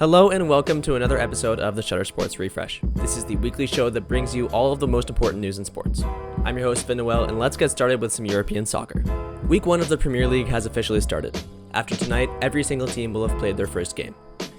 Hello and welcome to another episode of the Shutter Sports Refresh. This is the weekly show that brings you all of the most important news in sports. I'm your host, Finn Noel, and let's get started with some European soccer. Week 1 of the Premier League has officially started. After tonight, every single team will have played their first game.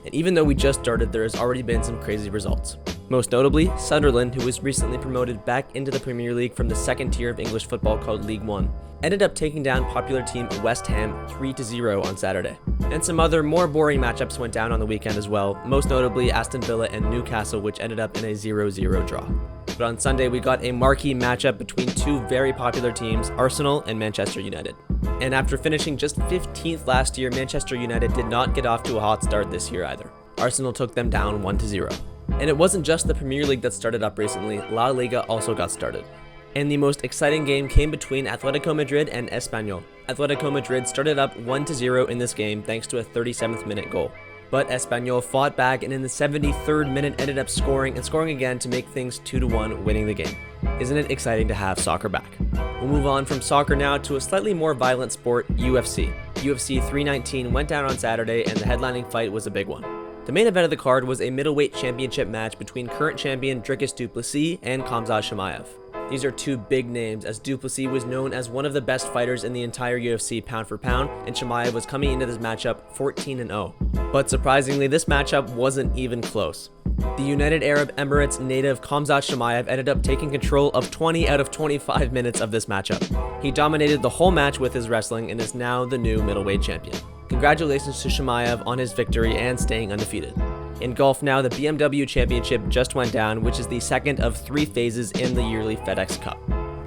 And even though we just started, there has already been some crazy results. Most notably, Sunderland, who was recently promoted back into the Premier League from the second tier of English football called League One, ended up taking down popular team West Ham 3-0 on Saturday. And some other more boring matchups went down on the weekend as well, most notably Aston Villa and Newcastle, which ended up in a 0-0 draw. But on Sunday, we got a marquee matchup between two very popular teams, Arsenal and Manchester United. And after finishing just 15th last year, Manchester United did not get off to a hot start this year either. Arsenal took them down 1-0. And it wasn't just the Premier League that started up recently, La Liga also got started. And the most exciting game came between Atletico Madrid and Espanyol. Atletico Madrid started up 1-0 in this game thanks to a 37th minute goal. But Espanyol fought back and in the 73rd minute ended up scoring again to make things 2-1, winning the game. Isn't it exciting to have soccer back? We'll move on from soccer now to a slightly more violent sport, UFC. UFC 319 went down on Saturday and the headlining fight was a big one. The main event of the card was a middleweight championship match between current champion Dricus du Plessis and Khamzat Chimaev. These are two big names, as du Plessis was known as one of the best fighters in the entire UFC pound for pound, and Chimaev was coming into this matchup 14-0. But surprisingly, this matchup wasn't even close. The United Arab Emirates native Khamzat Chimaev ended up taking control of 20 out of 25 minutes of this matchup. He dominated the whole match with his wrestling and is now the new middleweight champion. Congratulations to Chimaev on his victory and staying undefeated. In golf now, the BMW Championship just went down, which is the second of 3 phases in the yearly FedEx Cup.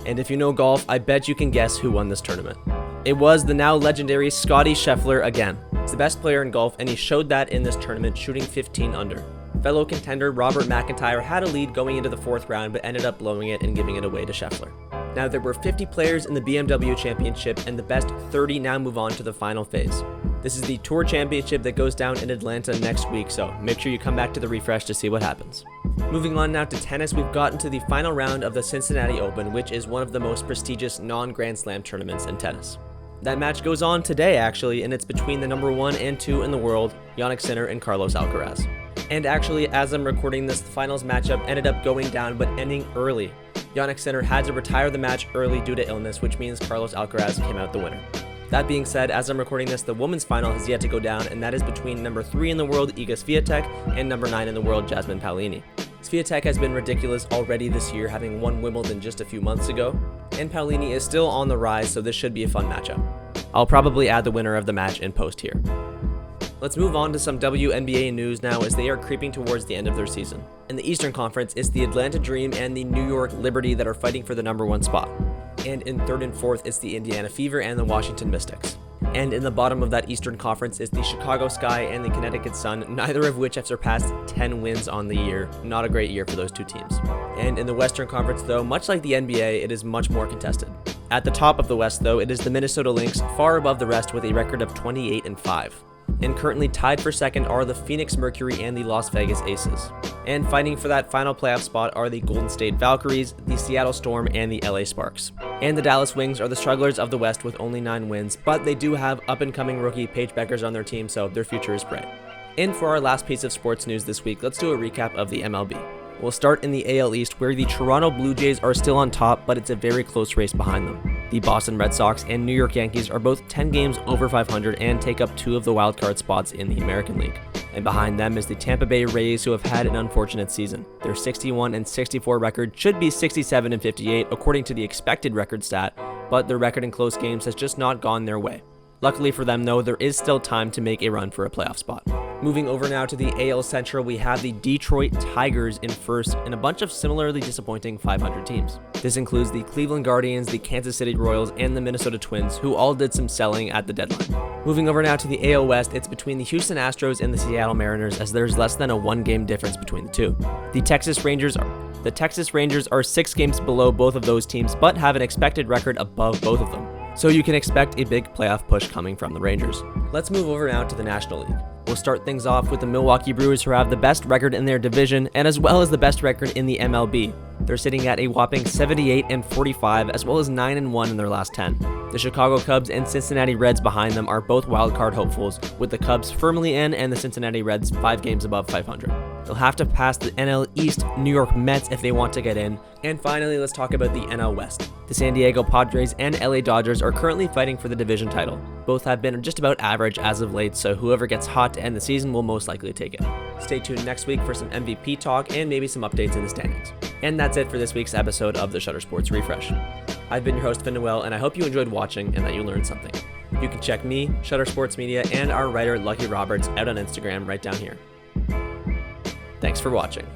And if you know golf, I bet you can guess who won this tournament. It was the now legendary Scottie Scheffler again. He's the best player in golf, and he showed that in this tournament, shooting 15 under. Fellow contender Robert McIntyre had a lead going into the 4th round, but ended up blowing it and giving it away to Scheffler. Now, there were 50 players in the BMW Championship, and the best 30 now move on to the final phase. This is the Tour Championship that goes down in Atlanta next week, so make sure you come back to the refresh to see what happens. Moving on now to tennis, we've gotten to the final round of the Cincinnati Open, which is one of the most prestigious non-Grand Slam tournaments in tennis. That match goes on today, actually, and it's between the number 1 and 2 in the world, Jannik Sinner and Carlos Alcaraz. And actually, as I'm recording this, the finals matchup ended up going down, but ending early. Jannik Sinner had to retire the match early due to illness, which means Carlos Alcaraz came out the winner. That being said, as I'm recording this, the women's final has yet to go down, and that is between number 3 in the world, Iga Swiatek, and number 9 in the world, Jasmine Paolini. Swiatek has been ridiculous already this year, having won Wimbledon just a few months ago, and Paolini is still on the rise, so this should be a fun matchup. I'll probably add the winner of the match in post here. Let's move on to some WNBA news now, as they are creeping towards the end of their season. In the Eastern Conference, it's the Atlanta Dream and the New York Liberty that are fighting for the number 1 spot. And in 3rd and 4th, it's the Indiana Fever and the Washington Mystics. And in the bottom of that Eastern Conference is the Chicago Sky and the Connecticut Sun, neither of which have surpassed 10 wins on the year. Not a great year for those two teams. And in the Western Conference, though, much like the NBA, it is much more contested. At the top of the West, though, it is the Minnesota Lynx, far above the rest with a record of 28-5. And currently tied for second are the Phoenix Mercury and the Las Vegas Aces. And fighting for that final playoff spot are the Golden State Valkyries, the Seattle Storm, and the LA Sparks. And the Dallas Wings are the strugglers of the West with only 9 wins, but they do have up-and-coming rookie Paige Beckers on their team, so their future is bright. And for our last piece of sports news this week, let's do a recap of the MLB. We'll start in the AL East, where the Toronto Blue Jays are still on top, but it's a very close race behind them. The Boston Red Sox and New York Yankees are both 10 games over 500 and take up 2 of the wildcard spots in the American League. And behind them is the Tampa Bay Rays, who have had an unfortunate season. Their 61-64 record should be 67-58 according to the expected record stat, but their record in close games has just not gone their way. Luckily for them, though, there is still time to make a run for a playoff spot. Moving over now to the AL Central, we have the Detroit Tigers in first and a bunch of similarly disappointing 500 teams. This includes the Cleveland Guardians, the Kansas City Royals, and the Minnesota Twins, who all did some selling at the deadline. Moving over now to the AL West, it's between the Houston Astros and the Seattle Mariners, as there's less than a 1-game difference between the two. The Texas Rangers are 6 games below both of those teams, but have an expected record above both of them. So you can expect a big playoff push coming from the Rangers. Let's move over now to the National League. We'll start things off with the Milwaukee Brewers, who have the best record in their division and as well as the best record in the MLB. They're sitting at a whopping 78-45, as well as 9-1 in their last 10. The Chicago Cubs and Cincinnati Reds behind them are both wildcard hopefuls, with the Cubs firmly in and the Cincinnati Reds 5 games above 500. They'll have to pass the NL East New York Mets if they want to get in. And finally, let's talk about the NL West. The San Diego Padres and LA Dodgers are currently fighting for the division title. Both have been just about average as of late, so whoever gets hot to end the season will most likely take it. Stay tuned next week for some MVP talk and maybe some updates in the standings. And that's it for this week's episode of the Shutter Sports Refresh. I've been your host, Finn Noel, and I hope you enjoyed watching and that you learned something. You can check me, Shutter Sports Media, and our writer Lucky Roberts out on Instagram right down here. Thanks for watching.